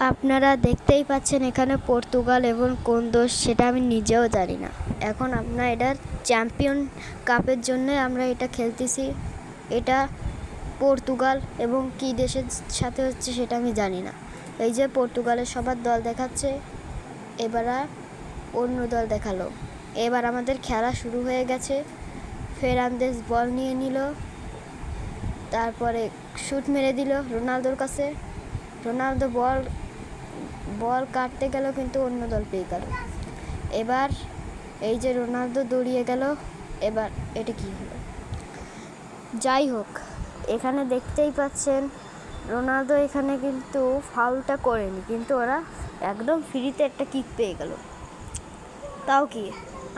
আপনারা দেখতেই পাচ্ছেন এখানে পর্তুগাল এবং কোন দেশ সেটা আমি নিজেও জানি না। এখন আমরা এটার চ্যাম্পিয়ন কাপের জন্য আমরা এটা খেলতেছি। এটা পর্তুগাল এবং কি দেশের সাথে হচ্ছে সেটা আমি জানি না। এই যে পর্তুগালের সবার দল দেখাচ্ছে, এবার অন্য দল দেখালো। এবার আমাদের খেলা শুরু হয়ে গেছে। ফেরান্দেস বল নিয়ে নিল, তারপরে শুট মেরে দিল রোনালদোর কাছে। রোনালদো বল কাটতে গেল কিন্তু অন্য দল পেয়ে গেল। এবার এই যে রোনালদো দৌড়িয়ে গেল, এবার এটা কি হলো? যাই হোক, এখানে দেখতেই পাচ্ছেন রোনালদো এখানে কিন্তু ফাউলটা করেনি, কিন্তু ওরা একদম ফ্রিতে একটা কিক পেয়ে গেল। তাও কি,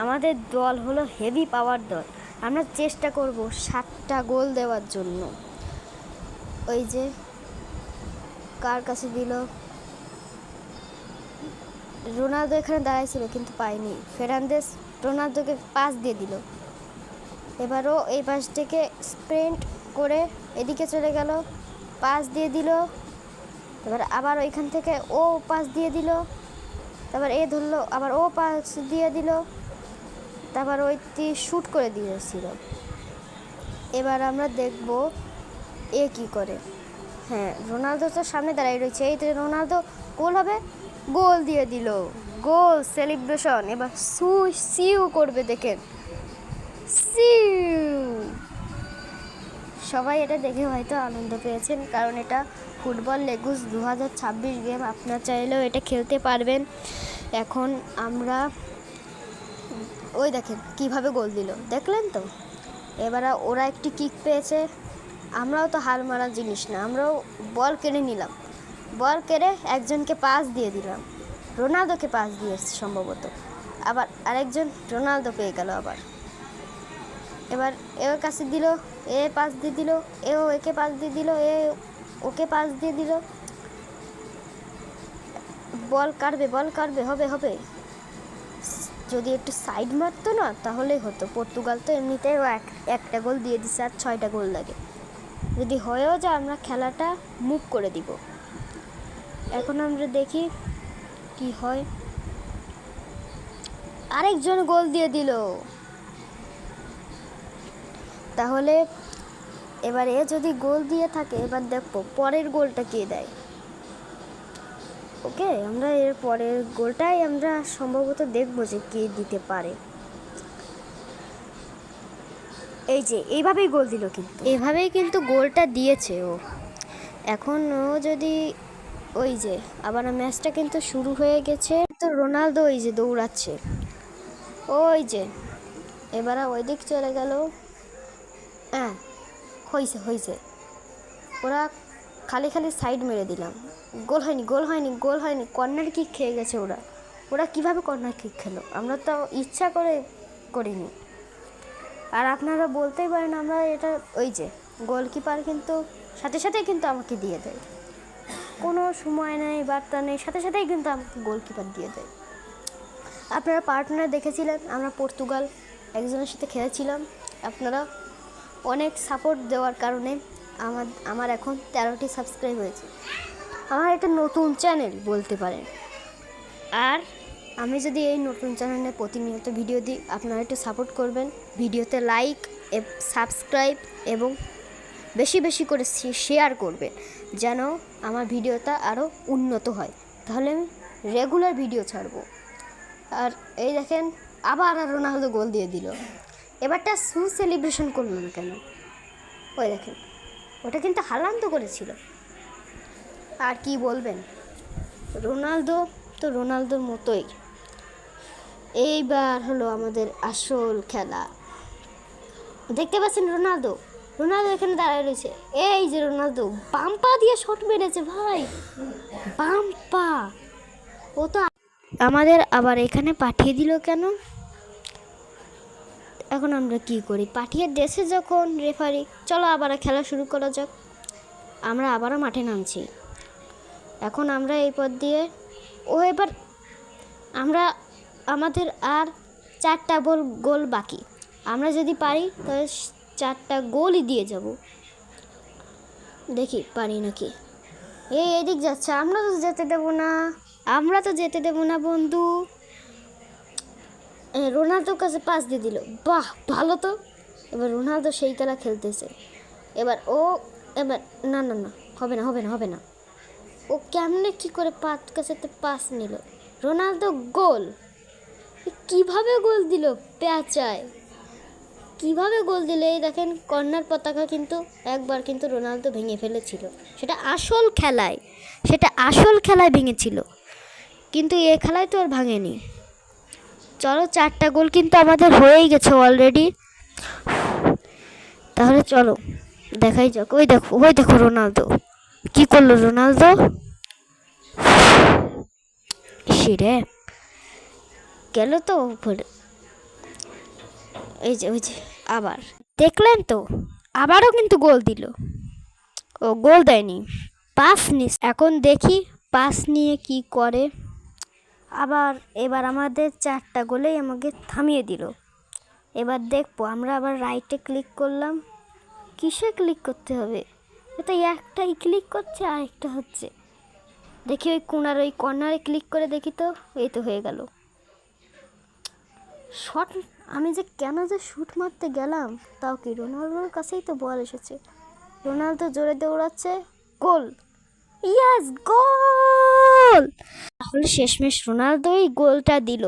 আমাদের দল হলো হেভি পাওয়ার দল। আমরা চেষ্টা করব 7টা গোল দেওয়ার জন্য। ওই যে কার কাছে দিল, রোনালদো এখানে দাঁড়াইছিল কিন্তু পায়নি। ফেরান্দেস রোনালদোকে পাস দিয়ে দিল। এবারও এই পাশ থেকে স্প্রিন্ট করে এদিকে চলে গেল, পাস দিয়ে দিল। এবার আবার ওইখান থেকে ও পাস দিয়ে দিল, তারপর এ ধরলো, আবার ও পাস দিয়ে দিল, তারপর ওইটি শ্যুট করে দিয়েছিল। এবার আমরা দেখব এ কি করে। হ্যাঁ, রোনালদো তো সামনে দাঁড়িয়ে রয়েছে। এই তো রোনালদো গোল হবে, গোল দিয়ে দিল। গোল সেলিব্রেশন এবার সিউ করবে, দেখেন সিউ। সবাই এটা দেখে হয়তো আনন্দ পেয়েছেন, কারণ এটা ফুটবল লেগুস 2026 গেম। আপনার চাইলেও এটা খেলতে পারবেন। এখন আমরা ওই দেখেন কিভাবে গোল দিল, দেখলেন তো? এবার ওরা একটি কিক পেয়েছে। আমরাও তো হার মারার জিনিস না, আমরাও বল কেড়ে নিলাম। বল কেড়ে একজনকে পাস দিয়ে দিলাম, রোনালদোকে পাস দিয়েছে সম্ভবত। আবার আরেকজন রোনালদো পেয়ে গেল। আবার এবার এর কাছে দিল, এ পাস দিয়ে দিল, এও একে পাস দিয়ে দিল, এ ওকে পাস দিয়ে দিল। বল কাটবে, হবে। যদি একটু সাইড মারতো না তাহলেই হতো। পর্তুগাল তো এমনিতেই একটা গোল দিয়ে দিচ্ছে, আর 6টা গোল লাগে। যদি হয়েও যায় আমরা খেলাটা মুভ করে দিব। এখন আমরা দেখি কি হয়। আরেকজন গোল দিয়ে দিল। তাহলে এবার এ যদি গোল দিয়ে থাকে, এবার দেখবো পরের গোলটা কে দেয়। ওকে, আমরা এর পরের গোলটাই আমরা সম্ভবত দেখবো যে কে দিতে পারে। এই যে এইভাবেই গোল দিল, কিন্তু এভাবেই কিন্তু গোলটা দিয়েছে ও। এখন ও যদি ওই যে আবার ম্যাচটা কিন্তু শুরু হয়ে গেছে। তো রোনালদো ওই যে দৌড়াচ্ছে, ওই যে এবার ওই দিক চলে গেল। হ্যাঁ, হয়েছে। ওরা খালি সাইড মেরে দিলাম, গোল হয়নি। কর্নার কিক খেয়ে গেছে ওরা কিভাবে কর্নার কিক খেলো? আমরা তো ইচ্ছা করে করিনি। আর আপনারা বলতেই পারেন আমরা এটা, ওই যে গোলকিপার কিন্তু সাথেই কিন্তু আমাকে দিয়ে দেয়। কোনো সময় নেই, বার্তা নেই, সাথেই কিন্তু আমাকে গোলকিপার দিয়ে দেয়। আপনারা পার্টনার দেখেছিলেন, আমরা পর্তুগাল একজনের সাথে খেলেছিলাম। আপনারা অনেক সাপোর্ট দেওয়ার কারণে আমার এখন 13টি সাবস্ক্রাইব হয়েছে। আমার এটা নতুন চ্যানেল বলতে পারেন। আর আমি যদি এই নতুন চ্যানেলে প্রতিনিয়ত ভিডিও দিই, আপনারা একটু সাপোর্ট করবেন। ভিডিওতে লাইক, সাবস্ক্রাইব এবং বেশি করে শেয়ার করবেন, যেন আমার ভিডিওটা আরও উন্নত হয়। তাহলে আমি রেগুলার ভিডিও ছাড়বো। আর এই দেখেন আবার রোনালদো গোল দিয়ে দিল। এবারটা সেলিব্রেশন করলো না কেন? ওই দেখেন, ওটা কিন্তু হালান্ত করেছিল। আর কি বলবেন, রোনালদো তো রোনালদোর মতোই। এইবার হলো আমাদের আসল খেলা। দেখতে পাচ্ছেন রোনালদো এখানে দাঁড়ায় রয়েছে। এই যে রোনালদো বাম্পা দিয়ে শট মেরেছে ভাই, বাম্পা। ও তো আমাদের আবার এখানে পাঠিয়ে দিল কেন? এখন আমরা কি করি? পাঠিয়ে দেশে যখন রেফারি, চলো আবার খেলা শুরু করা যাক। আমরা আবারও মাঠে নামছি। এখন আমরা এই পথ দিয়ে এবার আমাদের আর 4টা গোল বাকি। আমরা যদি পারি তাহলে 4টা গোলই দিয়ে যাব। দেখি পারি নাকি। এদিক যাচ্ছে, আমরা তো যেতে দেবো না, আমরা তো যেতে দেবো না বন্ধু। রোনালদোর কাছে পাস দিয়ে দিল, বাহ ভালো তো। এবার রোনালদো সেই খেলা খেলতেছে। এবার না না না, হবে না হবে না হবে না। ও কেমনে কি করে কাছে পাস নিল, রোনালদো গোল। কিভাবে গোল দিল পেঁচায়, কিভাবে গোল দিলে? এই দেখেন কর্নার পতাকা কিন্তু একবার কিন্তু রোনালদো ভেঙে ফেলেছিল, সেটা আসল খেলায় ভেঙেছিল, কিন্তু এ খেলায় তো আর ভাঙেনি। চলো 4টা গোল কিন্তু আমাদের হয়েই গেছে অলরেডি। তাহলে চলো দেখাই যাক। ওই দেখো রোনালদো কি করলো, রোনালদো সিরে গেল তো উপরে। ওই যে আবার দেখলেন তো, আবারও কিন্তু গোল দিল। ও গোল দেয়নি, পাস নিস। এখন দেখি পাস নিয়ে কি করে। এবার আমাদের 4টা গোলেই আমাকে থামিয়ে দিল। এবার দেখবো আমরা আবার রাইটে ক্লিক করলাম। কিসে ক্লিক করতে হবে? এটা একটাই ক্লিক করছে, আরেকটা হচ্ছে। দেখি ওই কর্নারে ক্লিক করে দেখি তো, এই তো হয়ে গেল শট। আমি যে কেন যে শুট মারতে গেলাম, তাও কি রোনালদোর কাছেই তো বল এসেছে। রোনালদো জোরে দৌড়াচ্ছে, গোল, ইয়েস গোল। তাহলে শেষমেশ রোনালদোই গোলটা দিল।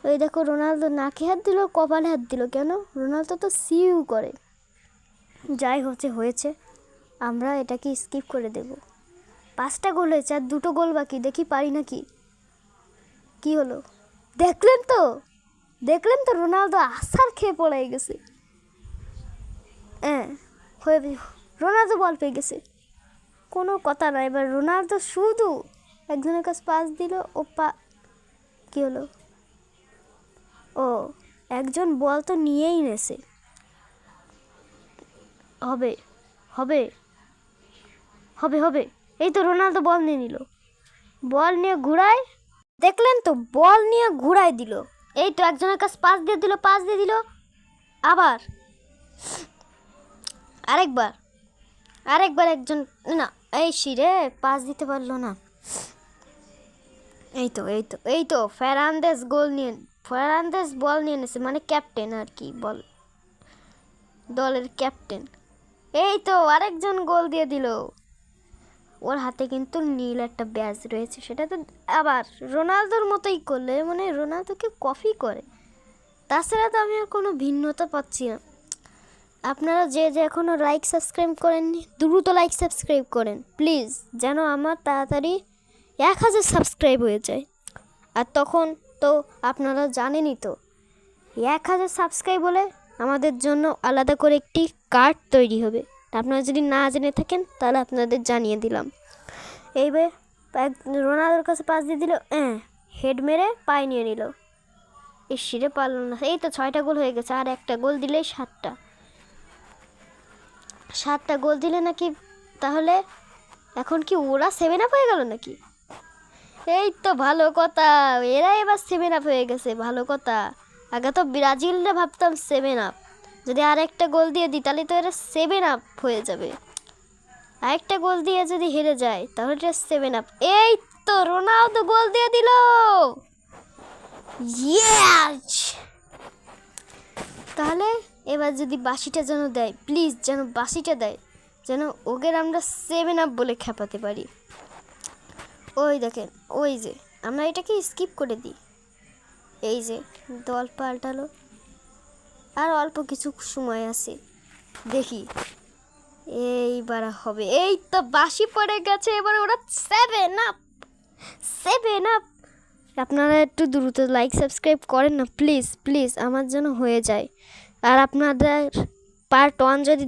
ওই দেখো রোনালদো নাকে হাত দিল, কপালে হাত দিল। কেন? রোনালদো তো সিউ করে। যাই হয়েছে, আমরা এটাকে স্কিপ করে দেব। 5টা গোল হয়েছে, আর 2টো গোল বাকি। দেখি পারি নাকি। কি হলো দেখলেন তো রোনালদো আসার খেয়ে পড়ে গেছে। রোনালদো বল পেয়ে গেছে, কোনো কথা না। এবার রোনালদো শুধু একজনের কাছে পাস দিল, কি হলো? ও একজন বল তো নিয়েই নেছে। হবে হবে হবে হবে এই তো রোনালদো বল নিয়ে নিল, বল নিয়ে ঘুরায়। দেখলেন তো, বল নিয়ে ঘুরাই দিল। এই তো একজনের কাছে পাস দিয়ে দিল। আবার আরেকবার একজন, না এই শিরে পাস দিতে পারলো না। এই তো ফেরান্দেস বল নিয়ে নিয়েছে, মানে ক্যাপ্টেন আর কি, বল দলের ক্যাপ্টেন। এই তো আরেকজন গোল দিয়ে দিল। ওর হাতে কিন্তু নীল একটা ব্যাজ রয়েছে, সেটা তো আবার রোনালদোর মতোই করলে, মানে রোনালদোকে কপি করে। তাছাড়া তো আমি আর কোনো ভিন্নতা পাচ্ছি না। আপনারা যে এখনও লাইক সাবস্ক্রাইব করেননি, দ্রুত লাইক সাবস্ক্রাইব করেন প্লিজ, যেন আমার তাড়াতাড়ি 1000 সাবস্ক্রাইব হয়ে যায়। আর তখন তো আপনারা জানেনই তো, 1000 সাবস্ক্রাইব হলে আমাদের জন্য আলাদা করে একটি কার্ড তৈরি হবে। আপনারা যদি না জেনে থাকেন তাহলে আপনাদের জানিয়ে দিলাম। এইবার রোনালদোর কাছে পাস দিয়ে দিল, হেড মেরে পায়ে নিয়ে নিল। শিরে পারল না। এই তো 6টা গোল হয়ে গেছে, আর একটা গোল দিলেই 7টা গোল দিলে নাকি, তাহলে এখন কি ওরা 7 আপ হয়ে গেল নাকি? এই তো ভালো কথা, এরা এবার 7 আপ হয়ে গেছে, ভালো কথা। আগে তো ব্রাজিলরে ভাবতাম 7 আপ, যদি আরেকটা গোল দিয়ে দিই তাহলে তো এরা 7 আপ হয়ে যাবে। আরেকটা গোল দিয়ে যদি হেরে যায় তাহলে এটা 7 আপ। এই তো রোনালদো গোল দিয়ে দিল, ইয়েস। তাহলে এবার যদি বাসিটা যেন দেয়, প্লিজ যেন বাসিটা দেয়, যেন ওদের আমরা 7 আপ বলে খেপাতে পারি। ওই দেখেন, ওই যে আমরা এটাকে স্কিপ করে দিই। এই যে দল পাল্টালো, আর অল্প কিছু সময় আছে, দেখি এইবার হবে। এই তো বাসি পড়ে গেছে, এবার ওরা 7 আপ। আপনারা একটু দ্রুত লাইক সাবস্ক্রাইব করেন না প্লিজ, আমার জন্য হয়ে যায়। আর আপনাদের পার্ট 1 যদি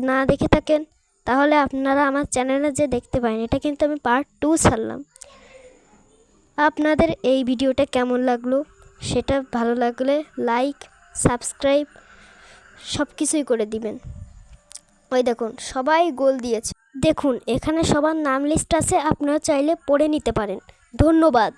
না দেখে থাকেন তাহলে আপনারা আমার চ্যানেলে যে দেখতে পারেন। এটা কিন্তু আমি পার্ট 2 ছাড়লাম। আপনাদের এই ভিডিওটা কেমন লাগলো, সেটা ভালো লাগলে লাইক সাবস্ক্রাইব সব কিছুই করে দিবেন। ওই দেখুন সবাই গোল দিয়েছে, দেখুন এখানে সবার নাম লিস্ট আছে, আপনারা চাইলে পড়ে নিতে পারেন। ধন্যবাদ।